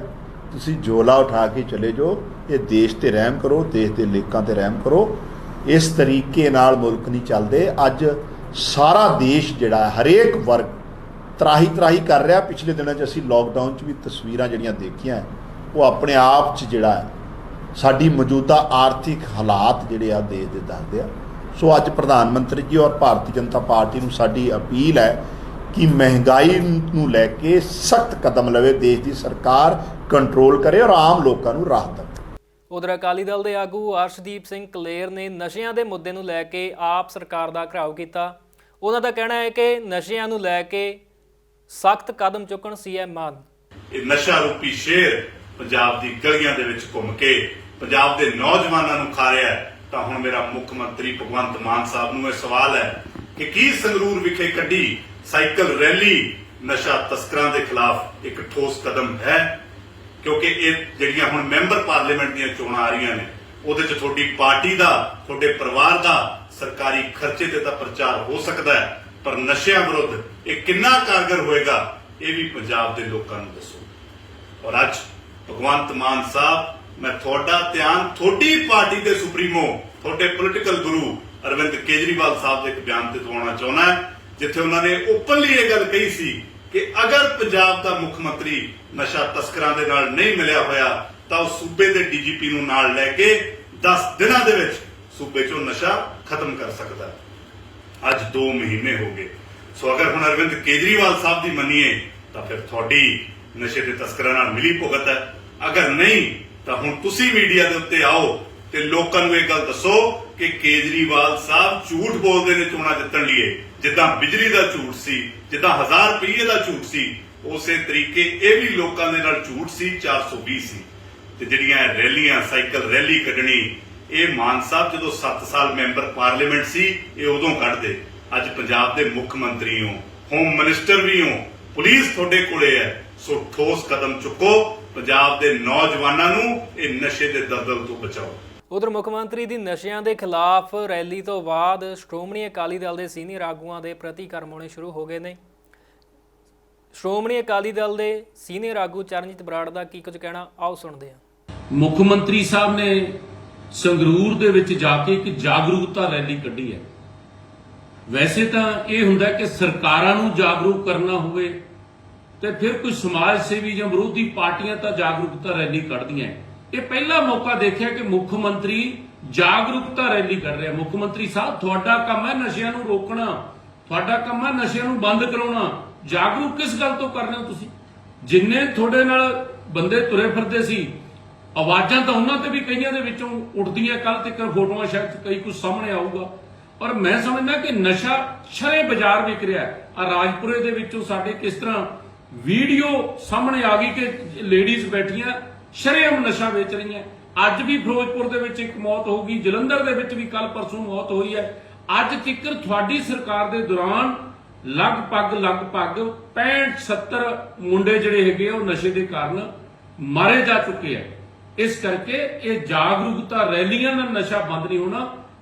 ਤੁਸੀਂ ਝੋਲਾ ਉਠਾ ਕੇ ਚਲੇ ਜਾਓ। ਇਹ ਦੇਸ਼ ਤੇ ਰਹਿਮ ਕਰੋ, ਦੇਸ਼ ਦੇ ਲੋਕਾਂ ਤੇ ਰਹਿਮ ਕਰੋ। ਇਸ ਤਰੀਕੇ ਨਾਲ ਮੁਲਕ ਨਹੀਂ ਚੱਲਦੇ। ਅੱਜ ਸਾਰਾ ਦੇਸ਼ ਜਿਹੜਾ ਹਰੇਕ ਵਰਗ ਤਰਾਹੀ ਕਰ ਰਿਹਾ। ਪਿਛਲੇ ਦਿਨਾਂ 'ਚ ਅਸੀਂ ਲੋਕਡਾਊਨ 'ਚ ਵੀ ਤਸਵੀਰਾਂ ਜਿਹੜੀਆਂ ਦੇਖੀਆਂ, ਉਹ ਆਪਣੇ ਆਪ 'ਚ ਜਿਹੜਾ ਸਾਡੀ ਮੌਜੂਦਾ ਆਰਥਿਕ ਹਾਲਾਤ ਜਿਹੜੇ ਆ ਦੇਸ਼ ਦੇ ਦੱਸਦੇ ਆ। ਸੋ ਅੱਜ ਪ੍ਰਧਾਨ ਮੰਤਰੀ ਜੀ ਔਰ ਭਾਰਤੀ ਜਨਤਾ ਪਾਰਟੀ ਨੂੰ ਸਾਡੀ ਅਪੀਲ ਹੈ ਕਿ ਮਹਿੰਗਾਈ ਨੂੰ ਲੈ ਕੇ ਸਖਤ ਕਦਮ ਲਵੇ, ਦੇਸ਼ ਦੀ ਸਰਕਾਰ ਕੰਟਰੋਲ ਕਰੇ ਔਰ ਆਮ ਲੋਕਾਂ ਨੂੰ ਰਾਹਤ ਦੇਵੇ। ਉਧਰ ਅਕਾਲੀ ਦਲ ਦੇ ਆਗੂ ਅਰਸ਼ਦੀਪ ਸਿੰਘ ਕਲੇਰ ਨੇ ਨਸ਼ਿਆਂ ਦੇ ਮੁੱਦੇ ਨੂੰ ਲੈ ਕੇ ਆਪ ਸਰਕਾਰ ਦਾ ਘਿਰਾਓ ਕੀਤਾ। ਉਹਨਾਂ ਦਾ ਕਹਿਣਾ ਹੈ ਕਿ ਨਸ਼ਿਆਂ ਨੂੰ ਲੈ ਕੇ ਸਖਤ ਕਦਮ ਚੁੱਕਣ ਸੀਐਮ ਮਾਨ। ਇਹ ਨਸ਼ਾ ਰੂਪੀ ਸ਼ੇਰ ਪੰਜਾਬ ਦੀ ਗਲੀਆਂ ਦੇ ਵਿੱਚ ਘੁੰਮ ਕੇ ਪੰਜਾਬ ਦੇ ਨੌਜਵਾਨਾਂ ਨੂੰ ਖਾ ਰਿਹਾ ਹੈ। ਤਾਂ ਹੁਣ ਮੇਰਾ ਮੁੱਖ ਮੰਤਰੀ ਭਗਵੰਤ ਮਾਨ ਸਾਹਿਬ ਨੂੰ ਇਹ ਸਵਾਲ ਹੈ ਕਿ ਕੀ ਸੰਗਰੂਰ ਵਿਖੇ ਕੱਢੀ ਸਾਈਕਲ ਰੈਲੀ ਨਸ਼ਾ ਤਸਕਰਾਂ ਦੇ ਖਿਲਾਫ ਇੱਕ ਠੋਸ ਕਦਮ ਹੈ? ਕਿਉਂਕਿ ਇਹ ਜਿਹੜੀਆਂ ਹੁਣ ਮੈਂਬਰ ਪਾਰਲੀਮੈਂਟ ਦੀਆਂ ਚੋਣਾਂ ਆ ਰਹੀਆਂ ਨੇ, ਉਹਦੇ 'ਚ ਤੁਹਾਡੀ ਪਾਰਟੀ ਦਾ, ਤੁਹਾਡੇ ਪਰਿਵਾਰ ਦਾ ਸਰਕਾਰੀ ਖਰਚੇ ਤੇ ਤਾਂ ਪ੍ਰਚਾਰ ਹੋ ਸਕਦਾ ਹੈ, ਪਰ ਨਸ਼ਿਆਂ ਵਿਰੁੱਧ ਇਹ ਕਿੰਨਾ ਕਾਰਗਰ ਹੋਏਗਾ, ਇਹ ਵੀ ਪੰਜਾਬ ਦੇ ਲੋਕਾਂ ਨੂੰ ਦੱਸੋ। ਔਰ ਅੱਜ ਭਗਵੰਤ ਮਾਨ ਸਾਹਿਬ, ਮੈਂ ਤੁਹਾਡਾ ਧਿਆਨ ਤੁਹਾਡੀ ਪਾਰਟੀ ਦੇ ਸੁਪਰੀਮੋ, ਤੁਹਾਡੇ ਪੋਲੀਟੀਕਲ ਗੁਰੂ ਅਰਵਿੰਦ ਕੇਜਰੀਵਾਲ ਸਾਹਿਬ ਦੇ ਇੱਕ ਬਿਆਨ ਤੇ ਦਿਵਾਉਣਾ ਚਾਹੁੰਦਾ, ਜਿੱਥੇ ਉਹਨਾਂ ਨੇ ਓਪਨਲੀ ਇਹ ਗੱਲ ਕਹੀ ਸੀ ਕਿ ਅਗਰ ਪੰਜਾਬ ਦਾ ਮੁੱਖ ਮੰਤਰੀ ਨਸ਼ਾ ਤਸਕਰਾਂ ਦੇ ਨਾਲ ਨਹੀਂ ਮਿਲਿਆ ਹੋਇਆ ਤਾਂ ਉਹ ਸੂਬੇ ਦੇ ਡੀਜੀਪੀ ਨੂੰ ਨਾਲ ਲੈ ਕੇ 10 ਦਿਨਾਂ ਦੇ ਵਿੱਚ ਸੂਬੇ 'ਚੋਂ ਨਸ਼ਾ ਖਤਮ ਕਰ ਸਕਦਾ ਹੈ। ਅੱਜ 2 ਮਹੀਨੇ ਹੋ ਗਏ। ਸੋ ਅਗਰ ਹੁਣ ਅਰਵਿੰਦ ਕੇਜਰੀਵਾਲ ਸਾਹਿਬ ਦੀ ਮੰਨੀਏ ਤਾਂ ਫਿਰ ਤੁਹਾਡੀ ਨਸ਼ੇ ਦੇ ਤਸਕਰਾਂ ਨਾਲ ਮਿਲੀ ਭੁਗਤ ਹੈ। ਅਗਰ ਨਹੀਂ ਤਾਂ ਹੁਣ ਤੁਸੀਂ ਮੀਡੀਆ ਦੇ ਉੱਤੇ ਆਓ ਤੇ ਲੋਕਾਂ ਨੂੰ ਇਹ ਗੱਲ ਦੱਸੋ ਕਿ ਕੇਜਰੀਵਾਲ ਸਾਹਿਬ ਝੂਠ ਬੋਲਦੇ ਨੇ ਚੋਣਾਂ ਜਿੱਤਣ ਲਈ। ਜਿੱਦਾਂ ਬਿਜਲੀ ਦਾ ਝੂਠ ਸੀ, ਜਿੱਦਾਂ 1000 ਰੁਪਏ ਦਾ ਝੂਠ ਸੀ, ਉਸੇ ਤਰੀਕੇ ਇਹ ਵੀ ਲੋਕਾਂ ਦੇ ਨਾਲ ਝੂਠ ਸੀ, 420 ਸੀ। ਤੇ ਜਿਹੜੀਆਂ ਰੈਲੀਆਂ, ਸਾਈਕਲ ਰੈਲੀ ਕੱਢਣੀ, ਇਹ ਮਾਨ ਸਾਹਿਬ ਜਦੋਂ 7 ਸਾਲ ਮੈਂਬਰ ਪਾਰਲੀਮੈਂਟ ਸੀ, ਇਹ ਉਦੋਂ ਕੱਢਦੇ। ਅੱਜ ਪੰਜਾਬ ਦੇ ਮੁੱਖ ਮੰਤਰੀ ਹੋ, ਹੋਮ ਮਿਨਿਸਟਰ ਵੀ ਹੋ, ਪੁਲਿਸ ਤੁਹਾਡੇ ਕੋਲੇ ਹੈ। ਸੋ ਠੋਸ ਕਦਮ ਚੁੱਕੋ, ਪੰਜਾਬ ਦੇ ਨੌਜਵਾਨਾਂ ਨੂੰ ਇਹ ਨਸ਼ੇ ਦੇ ਦਲਦਲ ਤੋਂ ਬਚਾਓ। ਉਧਰ ਮੁੱਖ ਮੰਤਰੀ ਦੀ ਨਸ਼ਿਆਂ ਦੇ ਖਿਲਾਫ ਰੈਲੀ ਤੋਂ ਬਾਅਦ ਸ਼੍ਰੋਮਣੀ ਅਕਾਲੀ ਦਲ ਦੇ ਸੀਨੀਅਰ ਆਗੂਆਂ ਦੇ ਪ੍ਰਤੀਕਰਮ ਹੋਣੇ ਸ਼ੁਰੂ ਹੋ ਗਏ ਨੇ। ਸ਼੍ਰੋਮਣੀ ਅਕਾਲੀ ਦਲ ਦੇ ਸੀਨੀਅਰ ਆਗੂ ਚਰਨਜੀਤ ਬਰਾੜ ਦਾ ਕੀ ਕੁਝ ਕਹਿਣਾ, ਆਓ ਸੁਣਦੇ ਹਾਂ। ਮੁੱਖ ਮੰਤਰੀ ਸਾਹਿਬ ਨੇ ਸੰਗਰੂਰ ਦੇ ਵਿੱਚ ਜਾ ਕੇ ਇੱਕ ਜਾਗਰੂਕਤਾ ਰੈਲੀ ਕੱਢੀ ਹੈ। ਵੈਸੇ ਤਾਂ ਇਹ ਹੁੰਦਾ ਕਿ ਸਰਕਾਰਾਂ ਨੂੰ ਜਾਗਰੂਕ ਕਰਨਾ ਹੋਵੇ ਤੇ ਫਿਰ ਕੋਈ ਸਮਾਜ ਸੇਵੀ ਜਾਂ ਵਿਰੋਧੀ ਪਾਰਟੀਆਂ ਤਾਂ ਜਾਗਰੂਕਤਾ ਰੈਲੀ ਕੱਢਦੀਆਂ। ਇਹ ਪਹਿਲਾ ਮੌਕਾ ਦੇਖਿਆ ਕਿ ਮੁੱਖ ਮੰਤਰੀ ਜਾਗਰੂਕਤਾ ਰੈਲੀ ਕੱਢ ਰਿਹਾ। ਮੁੱਖ ਮੰਤਰੀ ਸਾਹਿਬ, ਤੁਹਾਡਾ ਕੰਮ ਹੈ ਨਸ਼ਿਆਂ ਨੂੰ ਰੋਕਣਾ, ਤੁਹਾਡਾ ਕੰਮ ਹੈ ਨਸ਼ਿਆਂ ਨੂੰ ਬੰਦ ਕਰਾਉਣਾ। ਜਾਗਰੂਕ ਕਿਸ ਗੱਲ ਤੋਂ ਕਰ ਰਹੇ ਹੋ ਤੁਸੀਂ? ਜਿੰਨੇ ਤੁਹਾਡੇ ਨਾਲ ਬੰਦੇ ਤੁਰੇ ਫਿਰਦੇ ਸੀ, ਆਵਾਜ਼ਾਂ ਤਾਂ ਉਹਨਾਂ ਤੇ ਵੀ ਕਈਆਂ ਦੇ ਵਿੱਚੋਂ ਉੱਠਦੀਆਂ। ਕੱਲ ਤੱਕ ਫੋਟੋਆਂ ਸ਼ਾਇਦ ਕਈ ਕੁਝ ਸਾਹਮਣੇ ਆਊਗਾ। ਪਰ ਮੈਂ ਸਮਝਦਾ ਕਿ ਨਸ਼ਾ ਸ਼ਰੇ ਬਾਜ਼ਾਰ ਵਿਕ ਰਿਹਾ ਹੈ। ਆ ਰਾਜਪੁਰੇ ਦੇ ਵਿੱਚੋਂ ਸਾਡੇ ਕਿਸ ਤਰ੍ਹਾਂ ਵੀਡੀਓ ਸਾਹਮਣੇ ਆ ਗਈ ਕਿ ਲੇਡੀਜ਼ ਬੈਠੀਆਂ ਸ਼ਰੇਆਮ ਨਸ਼ਾ ਵੇਚ ਰਹੀਆਂ। ਅੱਜ ਵੀ ਫਿਰੋਜ਼ਪੁਰ ਦੇ ਵਿੱਚ ਇੱਕ ਮੌਤ ਹੋ ਗਈ, ਜਲੰਧਰ ਦੇ ਵਿੱਚ ਵੀ ਕੱਲ ਪਰਸੋਂ ਮੌਤ ਹੋਈ ਹੈ। ਅੱਜ ਤੱਕ ਤੁਹਾਡੀ ਸਰਕਾਰ ਦੇ ਦੌਰਾਨ ਲਗਭਗ 65-70 ਮੁੰਡੇ ਜਿਹੜੇ ਹੈਗੇ ਉਹ ਨਸ਼ੇ ਦੇ ਕਾਰਨ ਮਾਰੇ ਜਾ ਚੁੱਕੇ ਆ। ਇਸ ਕਰਕੇ ਇਹ ਜਾਗਰੂਕਤਾ ਰੈਲੀਆਂ ਨਾਲ ਨਸ਼ਾ ਬੰਦ ਨਹੀਂ ਹੋਣਾ।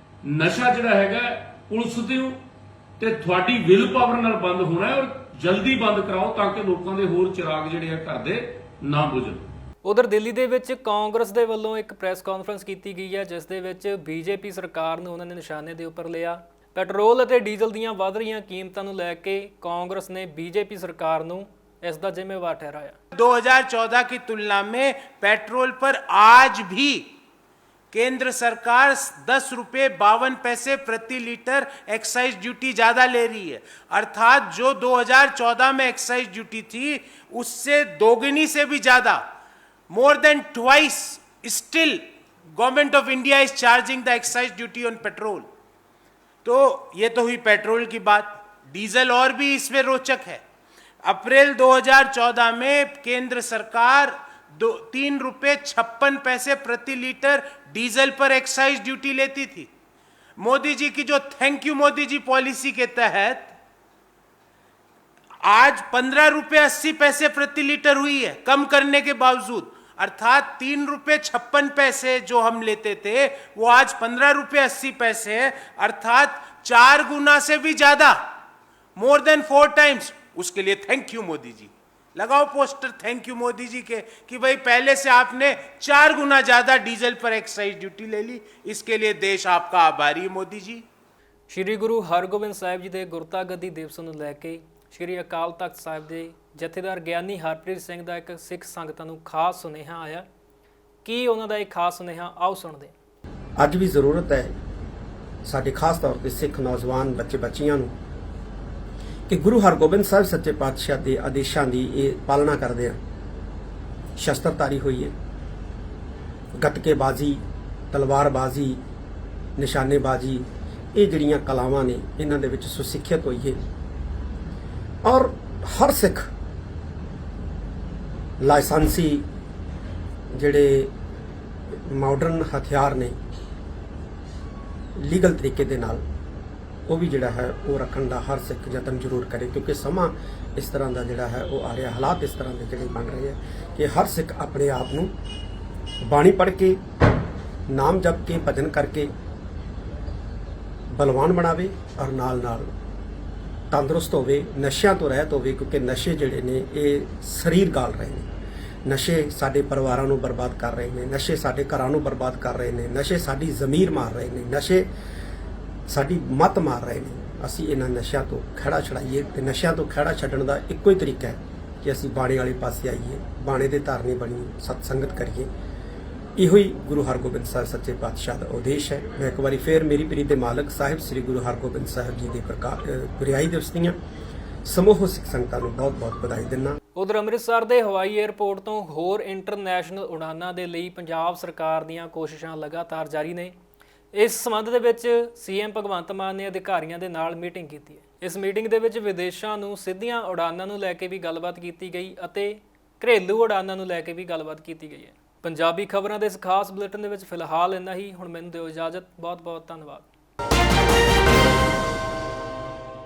ਨਸ਼ਾ ਜਿਹੜਾ ਹੈਗਾ ਪੁਲਿਸ ਦੀ ਤੇ ਤੁਹਾਡੀ ਵਿਲ ਪਾਵਰ ਨਾਲ ਬੰਦ ਹੋਣਾ ਹੈ, ਔਰ ਜਲਦੀ ਬੰਦ ਕਰਾਓ ਤਾਂ ਕਿ ਲੋਕਾਂ ਦੇ ਹੋਰ ਚਿਰਾਗ ਜਿਹੜੇ ਆ ਘਰ ਦੇ ਨਾ ਬੁਝਣ। ਉਧਰ ਦਿੱਲੀ ਦੇ ਵਿੱਚ ਕਾਂਗਰਸ ਦੇ ਵੱਲੋਂ ਇੱਕ ਪ੍ਰੈਸ ਕਾਨਫਰੰਸ ਕੀਤੀ ਗਈ ਹੈ, ਜਿਸ ਦੇ ਵਿੱਚ ਬੀਜੇਪੀ ਸਰਕਾਰ ਨੂੰ ਉਹਨਾਂ ਨੇ ਨਿਸ਼ਾਨੇ ਦੇ ਉੱਪਰ ਲਿਆ। ਪੈਟਰੋਲ ਅਤੇ ਡੀਜ਼ਲ ਦੀਆਂ ਵਧ ਰਹੀਆਂ ਕੀਮਤਾਂ ਨੂੰ ਲੈ ਕੇ ਕਾਂਗਰਸ ਨੇ ਬੀਜੇਪੀ ਸਰਕਾਰ ਨੂੰ इस दा जिम्मेवार ठहराया। 2014 की तुलना में पेट्रोल पर आज भी केंद्र सरकार 10 रुपये 52 पैसे प्रति लीटर एक्साइज ड्यूटी ज्यादा ले रही है। अर्थात जो 2014 में एक्साइज ड्यूटी थी उससे दोगुनी से भी ज्यादा, more than twice still government of India is charging the excise duty on petrol. तो ये तो हुई पेट्रोल की बात। डीजल और भी इसमें रोचक है। अप्रैल 2014 में केंद्र सरकार 3 रुपये 56 पैसे प्रति लीटर डीजल पर एक्साइज ड्यूटी लेती थी। मोदी जी की जो thank you Modi ji policy के तहत आज 15 रुपये 80 पैसे प्रति लीटर हुई है, कम करने के बावजूद। अर्थात 3 रुपये 56 पैसे जो हम लेते थे वो आज 15 रुपये 80 पैसे, अर्थात 4 गुना से भी ज्यादा, मोर देन 4 टाइम्स। उसके लिए थैंक यू मोदी जी। लगाओ पोस्टर थैंक यू मोदी जी के कि भाई पहले से आपने 4 गुना ज्यादा डीजल पर एक्साइज ड्यूटी ले ली। इसके लिए देश आपका आभारी है मोदी जी। श्री गुरु हरगोबिंद साहिब जी के गुरता गद्दी दिवस ਨੂੰ ਲੈ ਕੇ श्री अकाल तख्त साहिब ਦੇ ਜਥੇਦਾਰ ਗਿਆਨੀ ਹਰਪ੍ਰੀਤ ਸਿੰਘ ਦਾ ਇੱਕ ਸਿੱਖ ਸੰਗਤਾਂ ਨੂੰ ਖਾਸ ਸੁਨੇਹਾ ਆਇਆ। ਕੀ ਉਹਨਾਂ ਦਾ ਇਹ ਖਾਸ ਸੁਨੇਹਾ, ਆਓ ਸੁਣਦੇ ਹਾਂ। ਅੱਜ ਵੀ ਜ਼ਰੂਰਤ ਹੈ ਸਾਡੇ ਖਾਸ ਤੌਰ ਤੇ ਸਿੱਖ ਨੌਜਵਾਨ ਬੱਚਿਆਂ ਨੂੰ ਕਿ ਗੁਰੂ ਹਰਗੋਬਿੰਦ ਸਾਹਿਬ ਸੱਚੇ ਪਾਤਸ਼ਾਹ ਦੇ ਆਦੇਸ਼ਾਂ ਦੀ ਇਹ ਪਾਲਣਾ ਕਰਦੇ ਆ। ਸ਼ਸਤਰਧਾਰੀ ਹੋਈਏ, ਗੱਤਕੇਬਾਜ਼ੀ, ਤਲਵਾਰਬਾਜ਼ੀ, ਨਿਸ਼ਾਨੇਬਾਜ਼ੀ, ਇਹ ਜਿਹੜੀਆਂ ਕਲਾਵਾਂ ਨੇ ਇਹਨਾਂ ਦੇ ਵਿੱਚ ਸੁਸਿੱਖਿਅਤ ਹੋਈਏ। ਔਰ ਹਰ ਸਿੱਖ ਲਾਇਸੈਂਸੀ ਜਿਹੜੇ ਮਾਡਰਨ ਹਥਿਆਰ ਨੇ ਲੀਗਲ ਤਰੀਕੇ ਦੇ ਨਾਲ ਉਹ ਵੀ ਜਿਹੜਾ ਹੈ ਉਹ ਰੱਖਣ ਦਾ ਹਰ ਸਿੱਖ ਯਤਨ ਜ਼ਰੂਰ ਕਰੇ, ਕਿਉਂਕਿ ਸਮਾਂ ਇਸ ਤਰ੍ਹਾਂ ਦਾ ਜਿਹੜਾ ਹੈ ਉਹ ਆ ਰਿਹਾ, ਹਾਲਾਤ ਇਸ ਤਰ੍ਹਾਂ ਦੇ ਜਿਹੜੇ ਬਣ ਰਹੇ ਹੈ ਕਿ ਹਰ ਸਿੱਖ ਆਪਣੇ ਆਪ ਨੂੰ ਬਾਣੀ ਪੜ੍ਹ ਕੇ, ਨਾਮ ਜਪ ਕੇ, ਭਜਨ ਕਰਕੇ ਬਲਵਾਨ ਬਣਾਵੇ ਔਰ ਨਾਲ ਨਾਲ ਤੰਦਰੁਸਤ ਹੋਵੇ, ਨਸ਼ਿਆਂ ਤੋਂ ਰਹਿਤ ਹੋਵੇ। ਕਿਉਂਕਿ ਨਸ਼ੇ ਜਿਹੜੇ ਨੇ ਇਹ ਸਰੀਰ ਗਾਲ ਰਹੇ ਨੇ, ਨਸ਼ੇ ਸਾਡੇ ਪਰਿਵਾਰਾਂ ਨੂੰ ਬਰਬਾਦ ਕਰ ਰਹੇ ਨੇ, ਨਸ਼ੇ ਸਾਡੇ ਘਰਾਂ ਨੂੰ ਬਰਬਾਦ ਕਰ ਰਹੇ ਨੇ, ਨਸ਼ੇ ਸਾਡੀ ਜ਼ਮੀਰ ਮਾਰ ਰਹੇ ਨੇ, ਨਸ਼ੇ ਸਾਡੀ ਮੱਤ ਮਾਰ ਰਹੇ ਨੇ। ਅਸੀਂ ਇਹਨਾਂ ਨਸ਼ਿਆਂ ਤੋਂ ਖਹਿੜਾ ਛੜਾਈਏ ਤੇ ਨਸ਼ਿਆਂ ਤੋਂ ਖਹਿੜਾ ਛੱਡਣ ਦਾ ਇੱਕੋ ਹੀ ਤਰੀਕਾ ਹੈ ਕਿ ਅਸੀਂ ਬਾਣੇ ਵਾਲੇ ਪਾਸੇ ਆਈਏ, ਬਾਣੇ ਦੇ ਧਾਰਨੀ ਬਣੀਏ, ਸਤ ਸੰਗਤ ਕਰੀਏ। ਇਹੋ ਹੀ ਗੁਰੂ ਹਰਗੋਬਿੰਦ ਸਾਹਿਬ ਸੱਚੇ ਪਾਤਸ਼ਾਹ ਦਾ ਉਦੇਸ਼ ਹੈ। ਮੈਂ ਇੱਕ ਵਾਰੀ ਫੇਰ ਮੇਰੀ ਪ੍ਰੀਤ ਦੇ ਮਾਲਕ ਸਾਹਿਬ ਸ੍ਰੀ ਗੁਰੂ ਹਰਗੋਬਿੰਦ ਸਾਹਿਬ ਜੀ ਦੇ ਗੁਰਿਆਈ ਦਿਵਸ ਦੀਆਂ ਸਮੂਹ ਸਿੱਖ ਸੰਗਤਾਂ ਨੂੰ ਬਹੁਤ-ਬਹੁਤ ਵਧਾਈ ਦਿੰਦਾ। ਉਧਰ ਅੰਮ੍ਰਿਤਸਰ ਦੇ ਹਵਾਈ ਏਅਰਪੋਰਟ ਤੋਂ ਹੋਰ ਇੰਟਰਨੈਸ਼ਨਲ ਉਡਾਨਾਂ ਦੇ ਲਈ ਪੰਜਾਬ ਸਰਕਾਰ ਦੀਆਂ ਕੋਸ਼ਿਸ਼ਾਂ ਲਗਾਤਾਰ ਜਾਰੀ ਨੇ। ਇਸ ਸੰਬੰਧ ਦੇ ਵਿੱਚ ਸੀਐਮ ਭਗਵੰਤ ਮਾਨ ਨੇ ਅਧਿਕਾਰੀਆਂ ਦੇ ਨਾਲ ਮੀਟਿੰਗ ਕੀਤੀ ਹੈ। ਇਸ ਮੀਟਿੰਗ ਦੇ ਵਿੱਚ ਵਿਦੇਸ਼ਾਂ ਨੂੰ ਸਿੱਧੀਆਂ ਉਡਾਨਾਂ ਨੂੰ ਲੈ ਕੇ ਵੀ ਗੱਲਬਾਤ ਕੀਤੀ ਗਈ ਅਤੇ ਘਰੇਲੂ ਉਡਾਨਾਂ ਨੂੰ ਲੈ ਕੇ ਵੀ ਗੱਲਬਾਤ ਕੀਤੀ ਗਈ ਹੈ। ਪੰਜਾਬੀ ਖਬਰਾਂ ਦੇ ਇਸ ਖਾਸ ਬੁਲੇਟਿਨ ਦੇ ਵਿੱਚ ਫਿਲਹਾਲ ਇੰਨਾ ਹੀ। ਹੁਣ ਮੈਨੂੰ ਦਿਓ ਇਜਾਜ਼ਤ। ਬਹੁਤ ਬਹੁਤ ਧੰਨਵਾਦ।